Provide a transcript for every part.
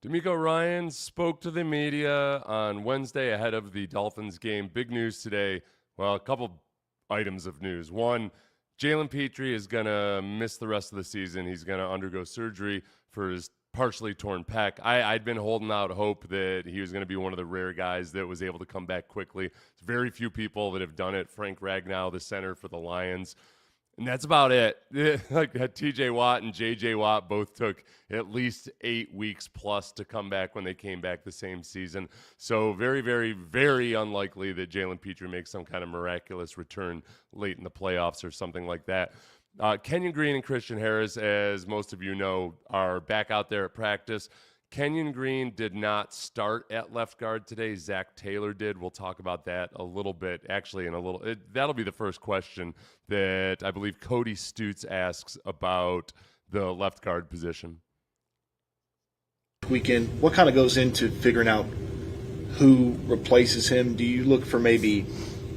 DeMeco Ryans spoke to the media on Wednesday ahead of the Dolphins game. Big news today. Well, a couple items of news. One, Jalen Petrie is going to miss the rest of the season. He's going to undergo surgery for his partially torn pec. I'd been holding out hope that he was going to be one of the rare guys that was able to come back quickly. It's very few people that have done it. Frank Ragnow, the center for the Lions. And that's about it. Like T.J. Watt and J.J. Watt both took at least 8 weeks plus to come back when they came back the same season. So very, very, very unlikely that Jalen Petrie makes some kind of miraculous return late in the playoffs or something like that. Kenyon Green and Christian Harris, as most of you know, are back out there at practice. Kenyon Green did not start at left guard today. Zach Taylor did. We'll talk about that a little bit. Actually, that'll be the first question that I believe Cody Stutz asks about the left guard position. Weekend, what kind of goes into figuring out who replaces him? Do you look for maybe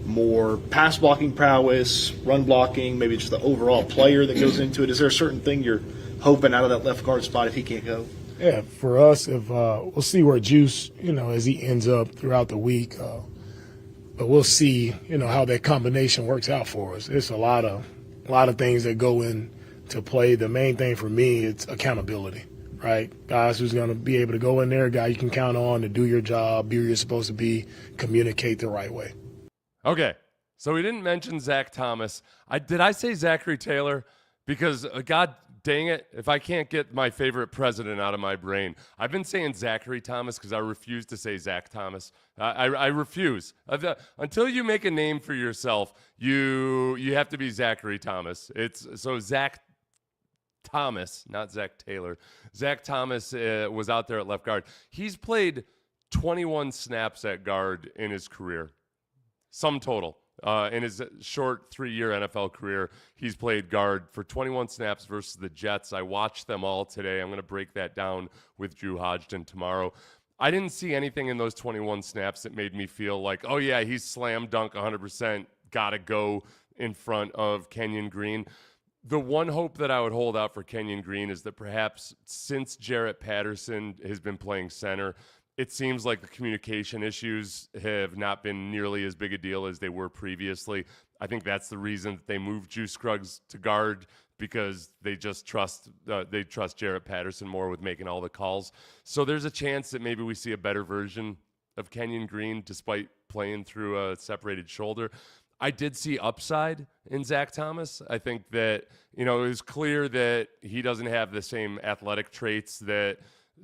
more pass blocking prowess, run blocking, maybe just the overall player that goes into it? Is there a certain thing you're hoping out of that left guard spot if he can't go? Yeah, for us, if we'll see where Juice, as he ends up throughout the week, but we'll see, how that combination works out for us. It's a lot of things that go into play. The main thing for me, it's accountability, right? Guys who's going to be able to go in there, a guy you can count on to do your job, be where you're supposed to be, communicate the right way. Okay, so we didn't mention Zach Thomas. Did I say Zachary Taylor? Because, God dang it, if I can't get my favorite president out of my brain. I've been saying Zachary Thomas because I refuse to say Zach Thomas. I refuse. Until you make a name for yourself, you have to be Zachary Thomas. So Zach Thomas, not Zach Taylor. Zach Thomas was out there at left guard. He's played 21 snaps at guard in his career, sum total. In his short 3-year NFL career, he's played guard for 21 snaps versus the Jets. I watched them all today. I'm going to break that down with Drew Hodgson tomorrow. I didn't see anything in those 21 snaps that made me feel like, oh, yeah, he's slam dunk 100%, got to go in front of Kenyon Green. The one hope that I would hold out for Kenyon Green is that perhaps since Jarrett Patterson has been playing center, it seems like the communication issues have not been nearly as big a deal as they were previously. I think that's the reason that they moved Juice Scruggs to guard, because they just trust Jarrett Patterson more with making all the calls. So there's a chance that maybe we see a better version of Kenyon Green despite playing through a separated shoulder. I did see upside in Zach Thomas. I think that, it was clear that he doesn't have the same athletic traits that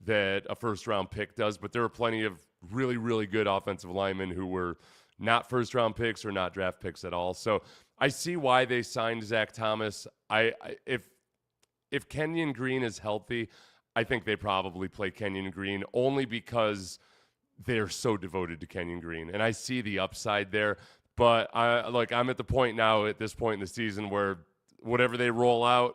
a first-round pick does, but there are plenty of really, really good offensive linemen who were not first-round picks or not draft picks at all. So I see why they signed Zach Thomas. If Kenyon Green is healthy, I think they probably play Kenyon Green only because they're so devoted to Kenyon Green, and I see the upside there. But I'm at the point now at this point in the season where whatever they roll out,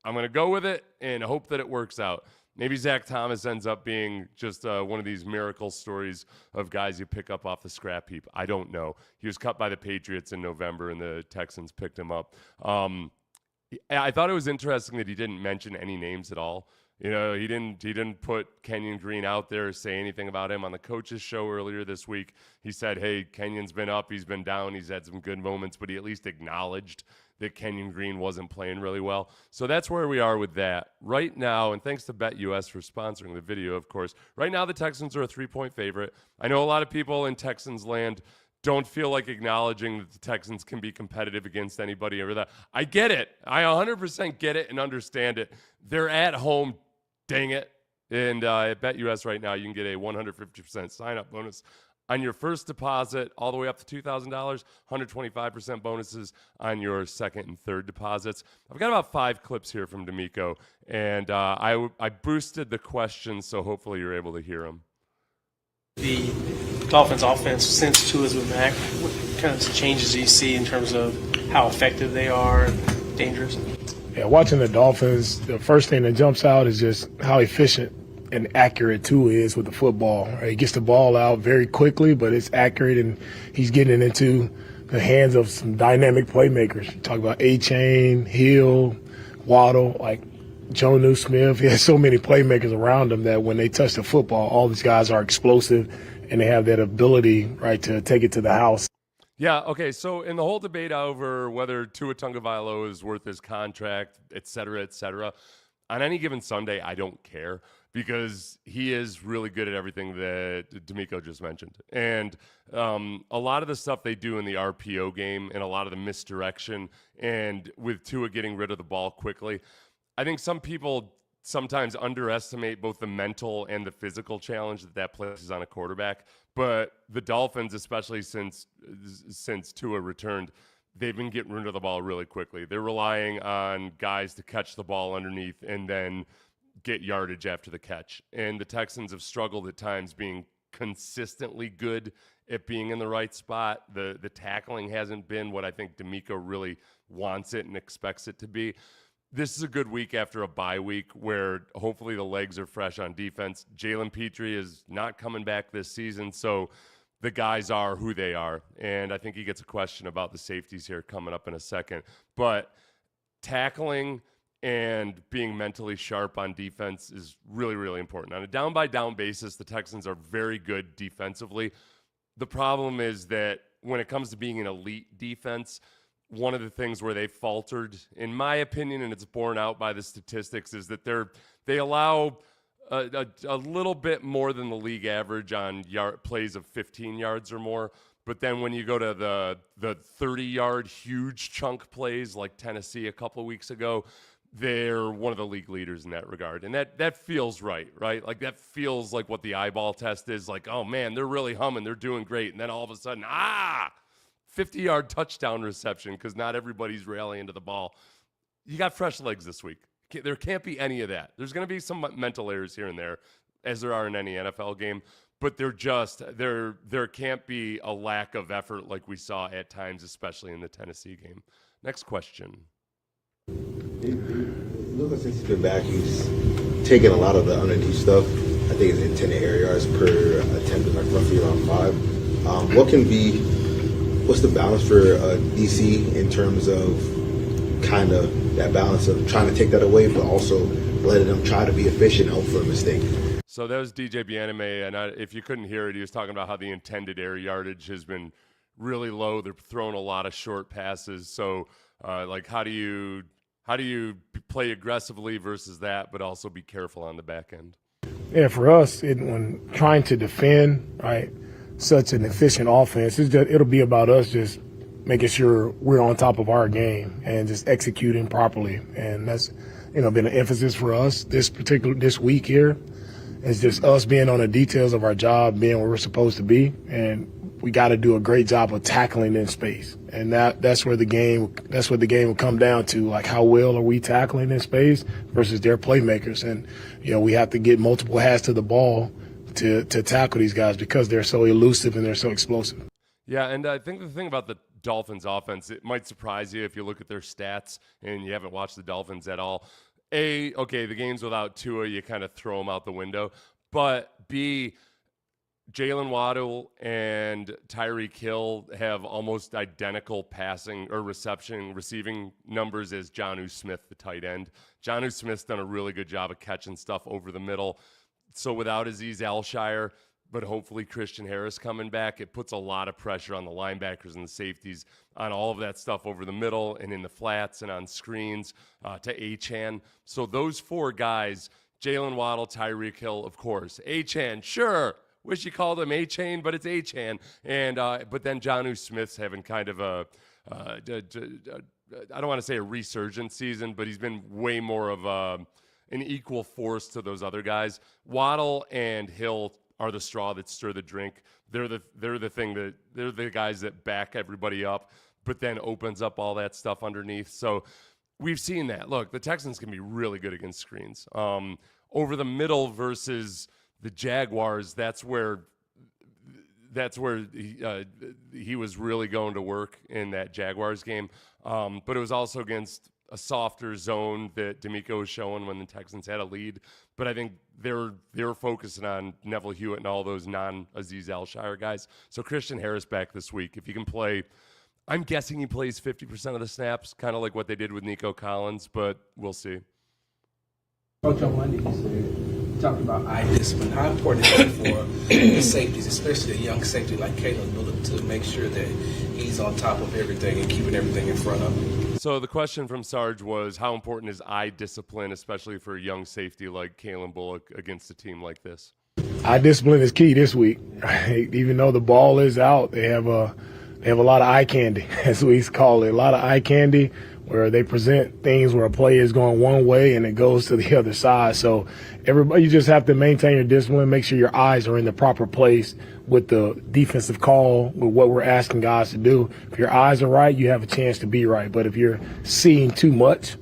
I'm going to go with it and hope that it works out. Maybe Zach Thomas ends up being just one of these miracle stories of guys you pick up off the scrap heap. I don't know. He was cut by the Patriots in November, and the Texans picked him up. I thought it was interesting that he didn't mention any names at all. He didn't put Kenyon Green out there or say anything about him on the coach's show earlier this week. He said, hey, Kenyon's been up, he's been down, he's had some good moments, but he at least acknowledged that Kenyon Green wasn't playing really well. So that's where we are with that. Right now, and thanks to BetUS for sponsoring the video, of course, right now the Texans are a 3-point favorite. I know a lot of people in Texans land don't feel like acknowledging that the Texans can be competitive against anybody over that. I get it. I 100% get it and understand it. They're at home, dang it. And at BetUS right now, you can get a 150% sign-up bonus on your first deposit all the way up to $2,000, 125% bonuses on your second and third deposits. I've got about 5 clips here from DeMeco, and I boosted the questions, so hopefully you're able to hear them. The Dolphins offense, since Tua's been back, what kind of changes do you see in terms of how effective they are and dangerous? Yeah, watching the Dolphins, the first thing that jumps out is just how efficient and accurate Tua is with the football. He gets the ball out very quickly, but it's accurate, and he's getting it into the hands of some dynamic playmakers. You talk about A-Chain, Hill, Waddle, Jonnu Smith. He has so many playmakers around him that when they touch the football, all these guys are explosive and they have that ability, right, to take it to the house. Yeah, okay, so in the whole debate over whether Tua Tagovailoa is worth his contract, et cetera, on any given Sunday, I don't care because he is really good at everything that DeMeco just mentioned. And a lot of the stuff they do in the RPO game and a lot of the misdirection and with Tua getting rid of the ball quickly, I think some people sometimes underestimate both the mental and the physical challenge that places on a quarterback. But the Dolphins, especially since Tua returned, they've been getting rid of the ball really quickly. They're relying on guys to catch the ball underneath and then get yardage after the catch. And the Texans have struggled at times being consistently good at being in the right spot. The tackling hasn't been what I think DeMeco really wants it and expects it to be. This is a good week after a bye week where hopefully the legs are fresh on defense. Jalen Petrie is not coming back this season, so the guys are who they are. And I think he gets a question about the safeties here coming up in a second. But tackling and being mentally sharp on defense is really, really important. On a down-by-down basis, the Texans are very good defensively. The problem is that when it comes to being an elite defense, one of the things where they faltered, in my opinion, and it's borne out by the statistics, is that they allow a little bit more than the league average on plays of 15 yards or more. But then when you go to the 30-yard huge chunk plays like Tennessee a couple of weeks ago, they're one of the league leaders in that regard. And that feels right? Like that feels like what the eyeball test is. Like, oh, man, they're really humming. They're doing great. And then all of a sudden, 50-yard touchdown reception because not everybody's rallying to the ball. You got fresh legs this week. There can't be any of that. There's going to be some mental errors here and there, as there are in any NFL game, but there can't be a lack of effort like we saw at times, especially in the Tennessee game. Next question. It looks like since he's been back, he's taken a lot of the underneath stuff. I think it's intended air yards per attempt, like roughly around 5. What's the balance for DC in terms of kind of that balance of trying to take that away, but also letting them try to be efficient and hope for a mistake? So that was DJ Bianame, and if you couldn't hear it, he was talking about how the intended air yardage has been really low. They're throwing a lot of short passes. So, like, how do you play aggressively versus that, but also be careful on the back end? Yeah, for us, when trying to defend, right, such an efficient offense, it'll be about us just making sure we're on top of our game and just executing properly. And that's, been an emphasis for us this week here. It's just us being on the details of our job, being where we're supposed to be, and we got to do a great job of tackling in space. And that's what the game will come down to, like how well are we tackling in space versus their playmakers. And we have to get multiple hats to the ball to tackle these guys because they're so elusive and they're so explosive. Yeah, and I think the thing about the Dolphins offense, it might surprise you if you look at their stats and you haven't watched the Dolphins at all. A, okay, the games without Tua, you kind of throw them out the window. But B, Jalen Waddle and Tyreek Hill have almost identical passing or receiving numbers as Jonnu Smith, the tight end. Jonnu Smith's done a really good job of catching stuff over the middle. So without Azeez Alshire, but hopefully Christian Harris coming back, it puts a lot of pressure on the linebackers and the safeties on all of that stuff over the middle and in the flats and on screens to Achane. So those four guys, Jalen Waddle, Tyreek Hill, of course. Achane, sure. Wish you called him Achane, but it's Achane. And but then Jonnu Smith's having kind of I don't want to say a resurgent season, but he's been way more of an equal force to those other guys. Waddle and Hill are the straw that stir the drink. They're the guys that back everybody up, but then opens up all that stuff underneath. So we've seen that. Look, the Texans can be really good against screens. Over the middle versus the Jaguars, that's where he was really going to work in that Jaguars game. But it was also against a softer zone that DeMeco was showing when the Texans had a lead. But I think they were focusing on Neville Hewitt and all those non-Azeez Alshire guys. So Christian Harris back this week. If he can play, I'm guessing he plays 50% of the snaps, kind of like what they did with Nico Collins, but we'll see. Coach, on Monday you talked about eye discipline. How important is it for the safeties, especially a young safety like Caleb Bullock, to make sure that he's on top of everything and keeping everything in front of him? So the question from Sarge was, how important is eye discipline, especially for a young safety like Kalen Bullock against a team like this? Eye discipline is key this week. Even though the ball is out, they have a lot of eye candy, as we call it, a lot of eye candy, where they present things where a play is going one way and it goes to the other side. So everybody, you just have to maintain your discipline, make sure your eyes are in the proper place with the defensive call, with what we're asking guys to do. If your eyes are right, you have a chance to be right. But if you're seeing too much,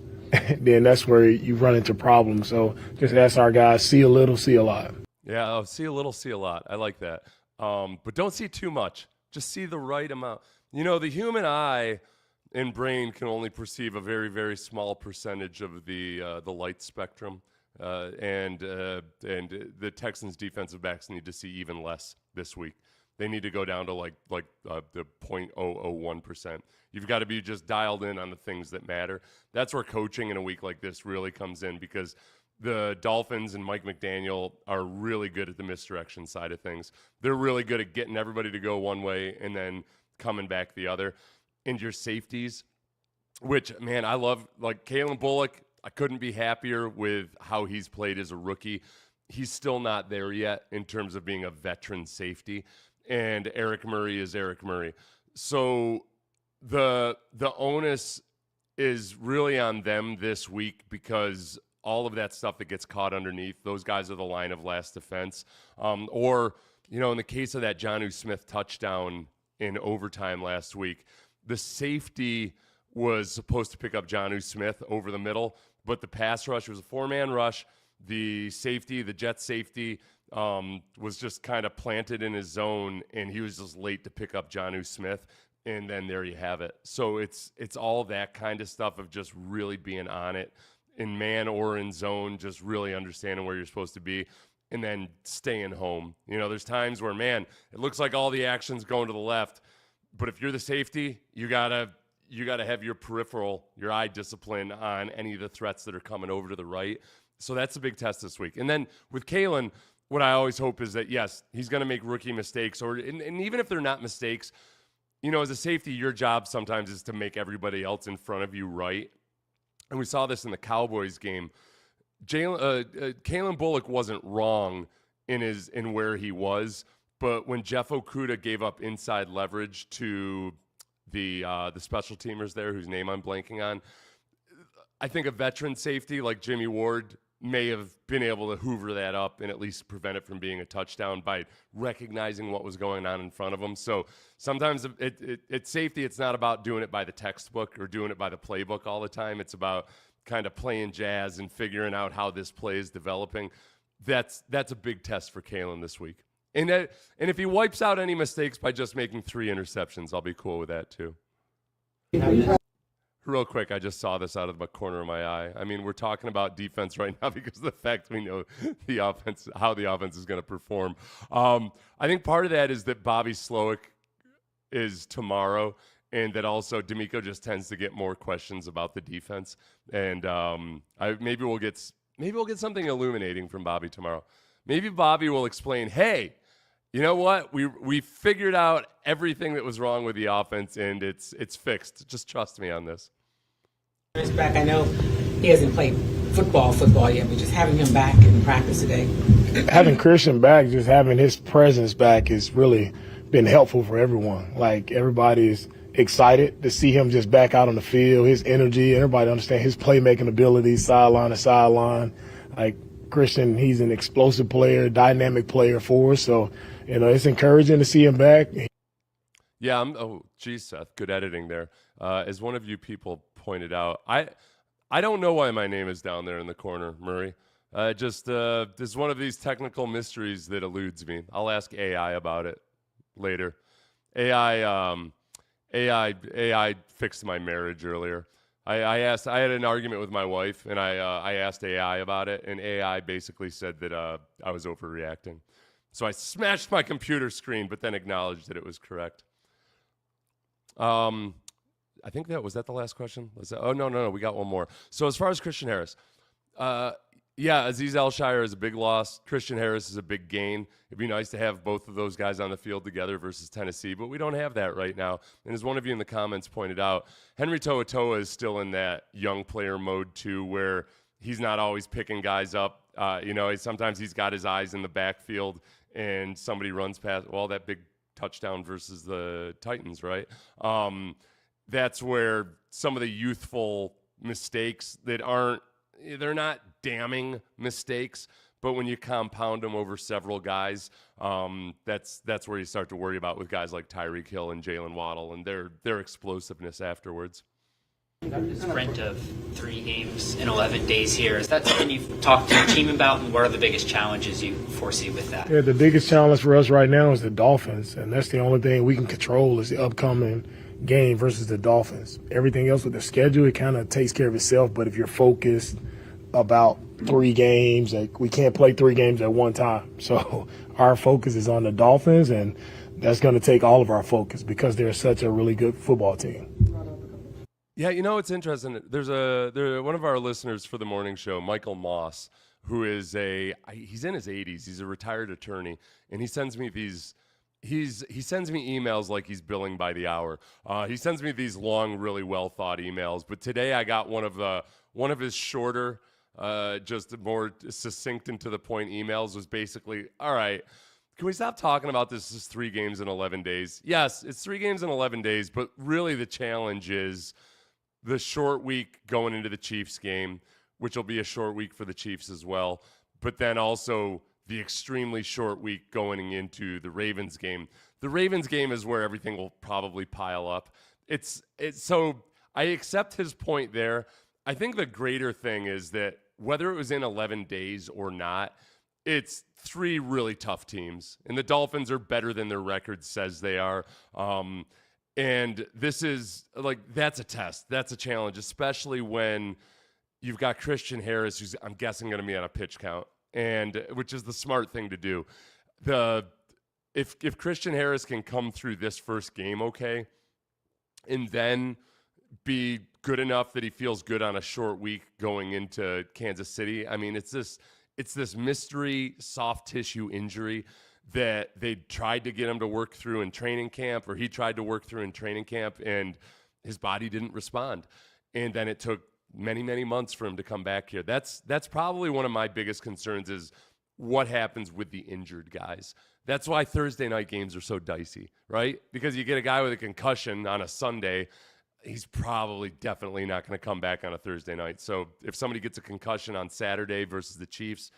then that's where you run into problems. So just ask our guys, see a little, see a lot. Yeah, see a little, see a lot. I like that. But don't see too much. Just see the right amount. You know, the human eye and brain can only perceive a very, very small percentage of the light spectrum, and the Texans' defensive backs need to see even less this week. They need to go down to like the 0.001%. You've got to be just dialed in on the things that matter. That's where coaching in a week like this really comes in, because the Dolphins and Mike McDaniel are really good at the misdirection side of things. They're really good at getting everybody to go one way and then coming back the other. And your safeties, which, man, I love, like Kalen Bullock, I couldn't be happier with how he's played as a rookie. He's still not there yet in terms of being a veteran safety. And Eric Murray is Eric Murray. So the onus is really on them this week, because all of that stuff that gets caught underneath, those guys are the line of last defense. Or, you know, in the case of that Jonnu Smith touchdown in overtime last week, the safety was supposed to pick up Jonnu Smith over the middle, but the pass rush was a four-man rush. The safety, the jet safety, was just kind of planted in his zone, and he was just late to pick up Jonnu Smith, and then there you have it. So it's all that kind of stuff of just really being on it in man or in zone, just really understanding where you're supposed to be, and then staying home. You know, there's times where, man, it looks like all the action's going to the left, but if you're the safety, you gotta have your peripheral, your eye discipline on any of the threats that are coming over to the right. So that's a big test this week. And then with Kalen, what I always hope is that, yes, he's going to make rookie mistakes, and even if they're not mistakes, you know, as a safety, your job sometimes is to make everybody else in front of you right. And we saw this in the Cowboys game. Kalen Bullock wasn't wrong in where he was, but when Jeff Okudah gave up inside leverage to the special teamers there, whose name I'm blanking on, I think a veteran safety like Jimmy Ward may have been able to hoover that up and at least prevent it from being a touchdown by recognizing what was going on in front of him. So sometimes it's safety. It's not about doing it by the textbook or doing it by the playbook all the time. It's about kind of playing jazz and figuring out how this play is developing. That's a big test for Kalen this week. And if he wipes out any mistakes by just making 3 interceptions, I'll be cool with that too. Real quick, I just saw this out of the corner of my eye. I mean, we're talking about defense right now because of the fact we know the offense, how the offense is going to perform. I think part of that is that Bobby Slowick is tomorrow, and that also DeMeco just tends to get more questions about the defense. And maybe we'll get something illuminating from Bobby tomorrow. Maybe Bobby will explain, hey, you know what? We figured out everything that was wrong with the offense, and it's fixed. Just trust me on this. Back, I know he hasn't played football yet, but just having him back in practice today. Having Christian back, just having his presence back has really been helpful for everyone. Like, everybody's excited to see him just back out on the field, his energy, everybody understand his playmaking abilities, sideline to sideline. Like, Christian, he's an explosive player, dynamic player for us. So, you know, it's encouraging to see him back. Yeah. Oh, geez, Seth, good editing there. As one of you people pointed out, I don't know why my name is down there in the corner, Murray. This is one of these technical mysteries that eludes me. I'll ask AI about it later. AI fixed my marriage earlier. I had an argument with my wife, and I asked AI about it, and AI basically said that I was overreacting. So I smashed my computer screen, but then acknowledged that it was correct. I think was that the last question? Oh, no, we got one more. So as far as Christian Harris, Yeah, Azeez Al-Shire is a big loss. Christian Harris is a big gain. It'd be nice to have both of those guys on the field together versus Tennessee, but we don't have that right now. And as one of you in the comments pointed out, Henry To'oTo'o is still in that young player mode too, where he's not always picking guys up. Sometimes he's got his eyes in the backfield and somebody runs past, that big touchdown versus the Titans, right? That's where some of the youthful mistakes they're not damning mistakes, but when you compound them over several guys, that's where you start to worry about with guys like Tyreek Hill and Jalen Waddle and their explosiveness afterwards. Sprint of 3 games in 11 days here. Is that something you've talked to your team about, and what are the biggest challenges you foresee with that? Yeah, the biggest challenge for us right now is the Dolphins, and that's the only thing we can control is the upcoming game versus the Dolphins. Everything else with the schedule, it kind of takes care of itself, but if you're focused about 3 games, we can't play 3 games at one time. So our focus is on the Dolphins, and that's going to take all of our focus because they're such a really good football team. Yeah, it's interesting. There's one of our listeners for the morning show, Michael Moss, who is he's in his 80s. He's a retired attorney, and he sends me he sends me emails like he's billing by the hour. He sends me these long, really well thought emails. But today I got one of his shorter, just more succinct and to the point emails. Was basically, all right, can we stop talking about this is 3 games in 11 days? Yes, it's 3 games in 11 days, but really the challenge is the short week going into the Chiefs game, which will be a short week for the Chiefs as well, but then also the extremely short week going into the Ravens game. The Ravens game is where everything will probably pile up. It's so I accept his point there. I think the greater thing is that whether it was in 11 days or not, it's 3 really tough teams, and the Dolphins are better than their record says they are. And this is that's a test. That's a challenge, especially when you've got Christian Harris, who's I'm guessing going to be on a pitch count, and which is the smart thing to do. If Christian Harris can come through this first game okay, and then be good enough that he feels good on a short week going into Kansas City, I mean, it's this mystery soft tissue injury that they tried to get him to work through in training camp, or he tried to work through in training camp, and his body didn't respond. And then it took many, many months for him to come back here. That's probably one of my biggest concerns is what happens with the injured guys. That's why Thursday night games are so dicey, right? Because you get a guy with a concussion on a Sunday, he's definitely not going to come back on a Thursday night. So if somebody gets a concussion on Saturday versus the Chiefs,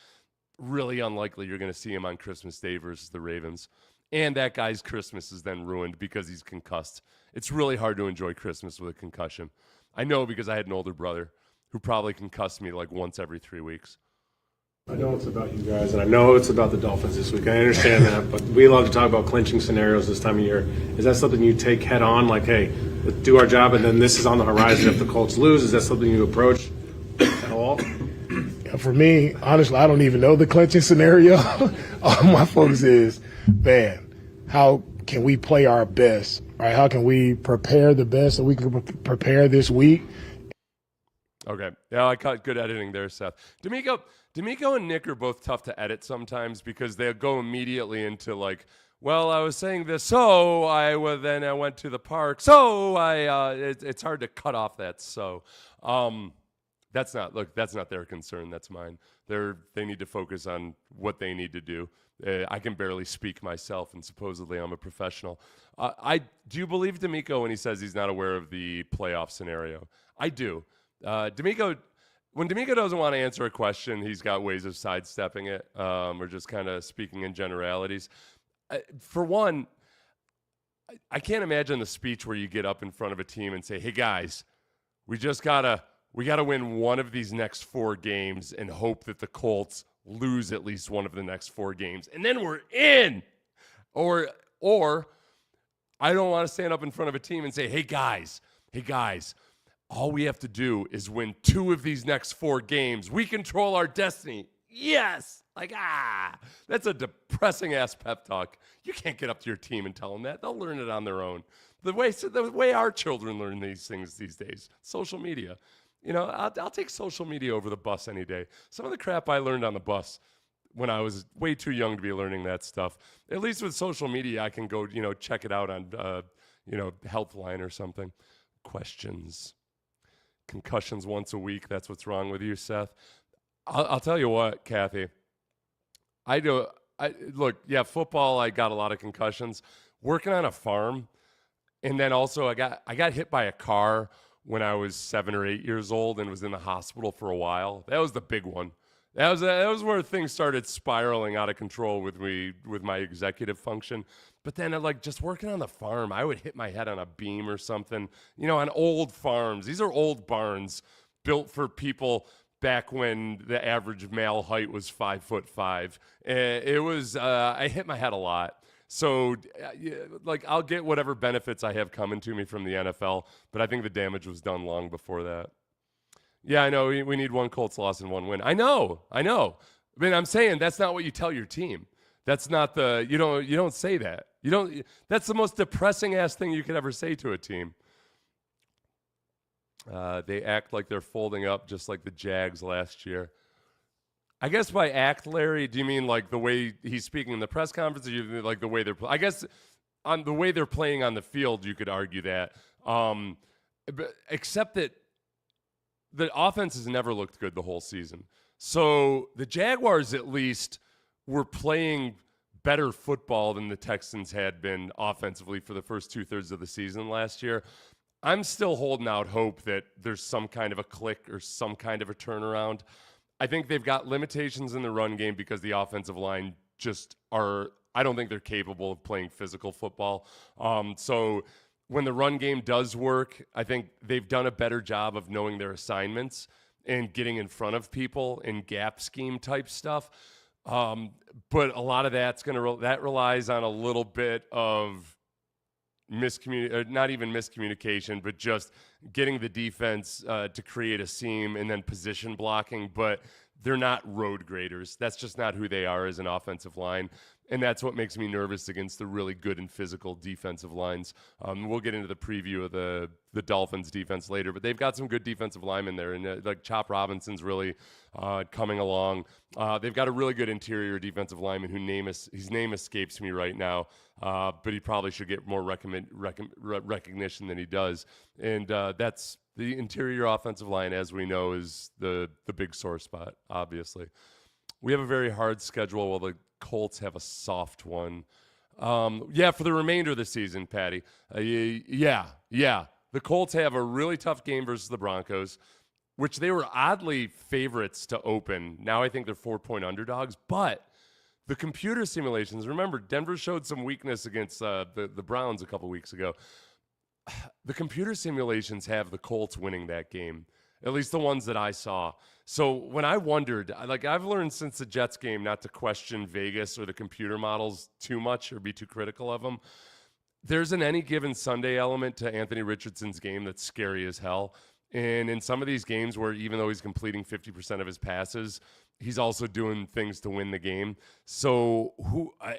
really unlikely you're going to see him on Christmas Day versus the Ravens. And that guy's Christmas is then ruined because he's concussed. It's really hard to enjoy Christmas with a concussion. I know because I had an older brother who probably concussed me once every 3 weeks. I know it's about you guys, and I know it's about the Dolphins this week. I understand that, but we love to talk about clinching scenarios this time of year. Is that something you take head on, like, hey, let's do our job, and then this is on the horizon if the Colts lose? Is that something you approach at all? For me, honestly, I don't even know the clinching scenario. All my focus is, man, how can we play our best, right? How can we prepare the best so we can prepare this week? Okay. Yeah, I caught good editing there, Seth. DeMeco and Nick are both tough to edit sometimes because they'll go immediately into I was saying this, so I went to the park, so it's hard to cut off that so. That's not their concern. That's mine. They need to focus on what they need to do. I can barely speak myself, and supposedly I'm a professional. Do you believe DeMeco when he says he's not aware of the playoff scenario? I do. When DeMeco doesn't want to answer a question, he's got ways of sidestepping it, or just kind of speaking in generalities. For one, I can't imagine the speech where you get up in front of a team and say, "Hey guys, we gotta win one of these next 4 games and hope that the Colts lose at least one of the next 4 games, and then we're in." Or I don't want to stand up in front of a team and say, "Hey guys, all we have to do is win 2 of these next 4 games. We control our destiny." Yes. That's a depressing ass pep talk. You can't get up to your team and tell them that. They'll learn it on their own. The way our children learn these things these days, social media. I'll take social media over the bus any day. Some of the crap I learned on the bus when I was way too young to be learning that stuff. At least with social media, I can go, check it out on, Healthline or something. Questions. Concussions once a week. That's what's wrong with you, Seth. I'll tell you what, Kathy. Football, I got a lot of concussions. Working on a farm, and then also I got hit by a car when I was 7 or 8 years old and was in the hospital for a while. That was the big one. That was where things started spiraling out of control with me, with my executive function. But then, just working on the farm, I would hit my head on a beam or something. On old farms. These are old barns built for people back when the average male height was 5'5". I hit my head a lot. So, I'll get whatever benefits I have coming to me from the NFL, but I think the damage was done long before that. Yeah, I know. We need one Colts loss and one win. I know. I mean, I'm saying that's not what you tell your team. That's not you don't say that. That's the most depressing ass thing you could ever say to a team. They act like they're folding up just like the Jags last year. I guess by act, Larry, do you mean like the way he's speaking in the press conference, or you mean like the way they're? I guess on the way they're playing on the field, you could argue that. But except that the offense has never looked good the whole season. So the Jaguars at least were playing better football than the Texans had been offensively for the first 2/3 of the season last year. I'm still holding out hope that there's some kind of a click or some kind of a turnaround. I think they've got limitations in the run game because the offensive line I don't think they're capable of playing physical football. So when the run game does work, I think they've done a better job of knowing their assignments and getting in front of people in gap scheme type stuff. But a lot of that relies on a little bit of not even miscommunication, but just getting the defense to create a seam and then position blocking. But they're not road graders. That's just not who they are as an offensive line. And that's what makes me nervous against the really good and physical defensive lines. We'll get into the preview of the Dolphins defense later, but they've got some good defensive linemen there. And Chop Robinson's really coming along. They've got a really good interior defensive lineman his name escapes me right now, but he probably should get more recognition than he does. And that's the interior offensive line, as we know, is the big sore spot, obviously. We have a very hard schedule while the Colts have a soft one. For the remainder of the season, Patty. The Colts have a really tough game versus the Broncos, which they were oddly favorites to open. Now I think they're 4-point underdogs, but the computer simulations, remember, Denver showed some weakness against the Browns a couple weeks ago. The computer simulations have the Colts winning that game, at least the ones that I saw. So when I wondered, I've learned since the Jets game not to question Vegas or the computer models too much or be too critical of them. There's an any given Sunday element to Anthony Richardson's game that's scary as hell. And in some of these games where even though he's completing 50% of his passes, he's also doing things to win the game. So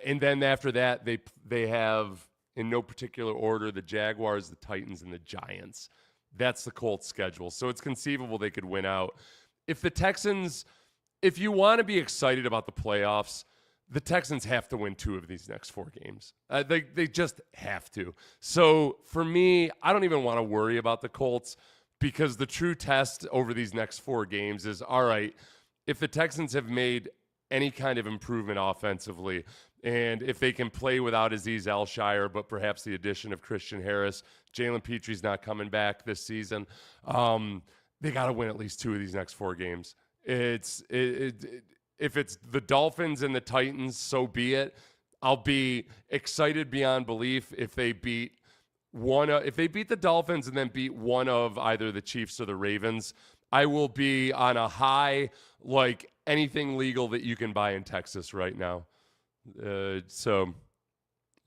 and then after that, they have, in no particular order, the Jaguars, the Titans, and the Giants. That's the Colts schedule. So it's conceivable they could win out. If you want to be excited about the playoffs, the Texans have to win 2 of these next 4 games. They just have to. So for me, I don't even want to worry about the Colts because the true test over these next 4 games is, all right, if the Texans have made any kind of improvement offensively, and if they can play without Azeez Al-Shire, but perhaps the addition of Christian Harris, Jalen Petre's not coming back this season, they got to win at least 2 of these next 4 games. If it's the Dolphins and the Titans, so be it. I'll be excited beyond belief if they beat the Dolphins and then beat one of either the Chiefs or the Ravens. I will be on a high like anything legal that you can buy in Texas right now. So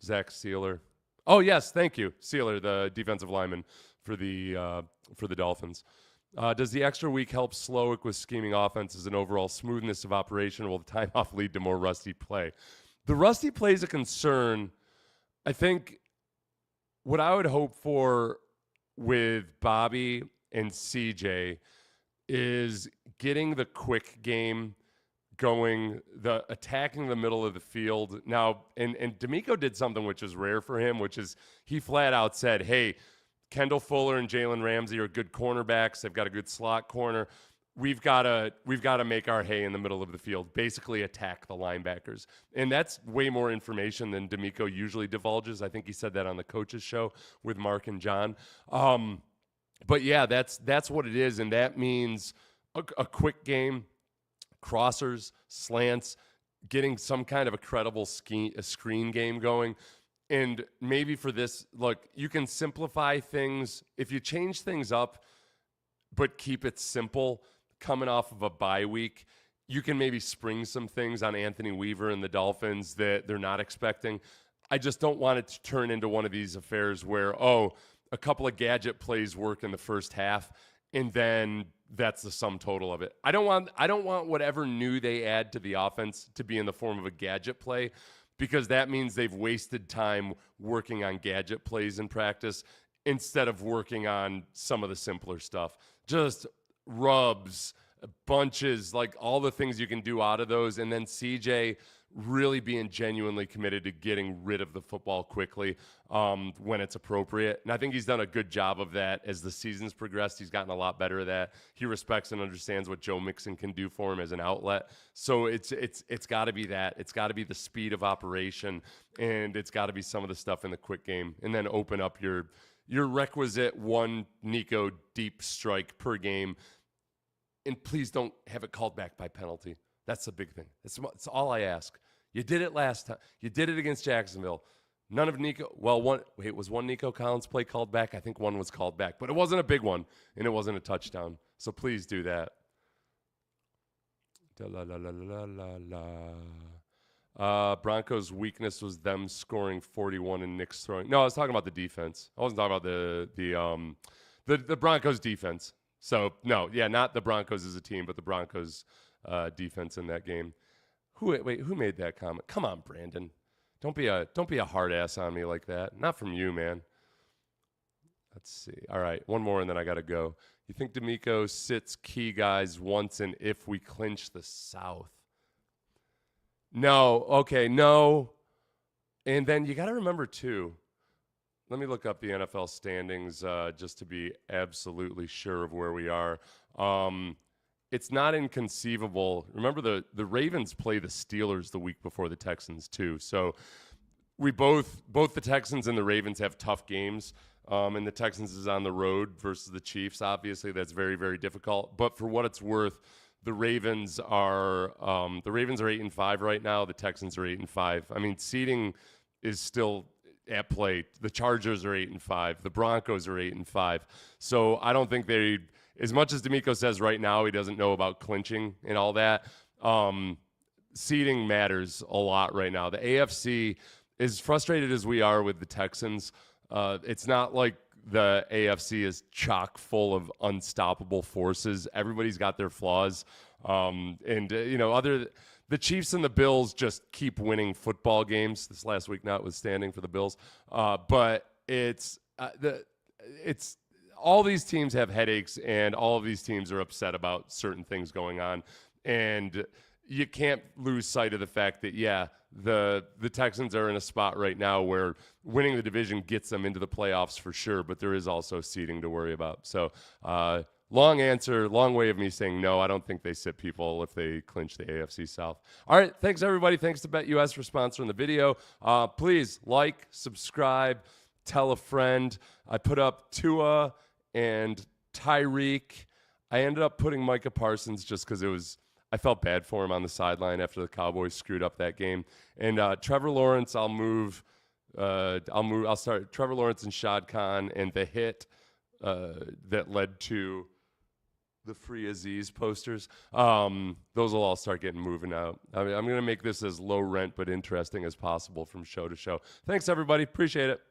Zach Sealer. Oh yes, thank you, Sealer, the defensive lineman for the Dolphins. Does the extra week help Slowick with scheming offenses and overall smoothness of operation, or will the time off lead to more rusty play? The rusty play is a concern. I think what I would hope for with Bobby and CJ is getting the quick game going, the attacking the middle of the field. Now, and DeMeco did something which is rare for him, which is he flat out said, hey, Kendall Fuller and Jalen Ramsey are good cornerbacks. They've got a good slot corner. We've got to make our hay in the middle of the field, basically attack the linebackers. And that's way more information than DeMeco usually divulges. I think he said that on the coaches show with Mark and John. But yeah, that's what it is. And that means a quick game, crossers, slants, getting some kind of a credible screen game going. And maybe for this, look, you can simplify things. If you change things up, but keep it simple, coming off of a bye week, you can maybe spring some things on Anthony Weaver and the Dolphins that they're not expecting. I just don't want it to turn into one of these affairs where, a couple of gadget plays work in the first half, and then that's the sum total of it. I don't want whatever new they add to the offense to be in the form of a gadget play, because that means they've wasted time working on gadget plays in practice instead of working on some of the simpler stuff. Just rubs, bunches, like all the things you can do out of those. And then CJ really being genuinely committed to getting rid of the football quickly when it's appropriate. And I think he's done a good job of that as the season's progressed. He's gotten a lot better at that. He respects and understands what Joe Mixon can do for him as an outlet. So it's got to be that. It's got to be the speed of operation, and it's got to be some of the stuff in the quick game, and then open up your requisite one Nico deep strike per game. And please don't have it called back by penalty. That's the big thing. It's all I ask. You did it last time. You did it against Jacksonville. None of Nico. Well, was one Nico Collins play called back? I think one was called back, but it wasn't a big one, and it wasn't a touchdown. So please do that. Broncos' weakness was them scoring 41 and Nick's throwing. No, I was talking about the defense. I wasn't talking about the Broncos defense. So no, yeah, not the Broncos as a team, but the Broncos defense in that game. Who made that comment? Come on, Brandon. Don't be a hard ass on me like that. Not from you, man. Let's see. All right, one more and then I got to go. You think DeMeco sits key guys once and if we clinch the South? No. Okay, no. And then you got to remember too, let me look up the NFL standings just to be absolutely sure of where we are. It's not inconceivable. Remember, the Ravens play the Steelers the week before the Texans too. So we both the Texans and the Ravens have tough games. And the Texans is on the road versus the Chiefs. Obviously, that's very, very difficult. But for what it's worth, the Ravens are 8-5 right now. The Texans are 8-5. I mean, seeding is still at play. The Chargers are 8-5. The Broncos are 8-5. So I don't think they, as much as DeMeco says right now he doesn't know about clinching and all that, seeding matters a lot right now. The AFC, as frustrated as we are with the Texans, it's not like the AFC is chock full of unstoppable forces. Everybody's got their flaws. The Chiefs and the Bills just keep winning football games. This last week notwithstanding for the Bills. But it's all these teams have headaches, and all of these teams are upset about certain things going on. And you can't lose sight of the fact that, the Texans are in a spot right now where winning the division gets them into the playoffs for sure, but there is also seeding to worry about. So long answer, long way of me saying no. I don't think they sit people if they clinch the AFC South. All right, thanks, everybody. Thanks to BetUS for sponsoring the video. Please like, subscribe, tell a friend. I put up Tua and Tyreek. I ended up putting Micah Parsons just because I felt bad for him on the sideline after the Cowboys screwed up that game. And Trevor Lawrence, I'll start Trevor Lawrence and Shad Khan, and the hit that led to the Free Aziz posters. Those will all start getting moving out. I mean, I'm going to make this as low rent but interesting as possible from show to show. Thanks, everybody. Appreciate it.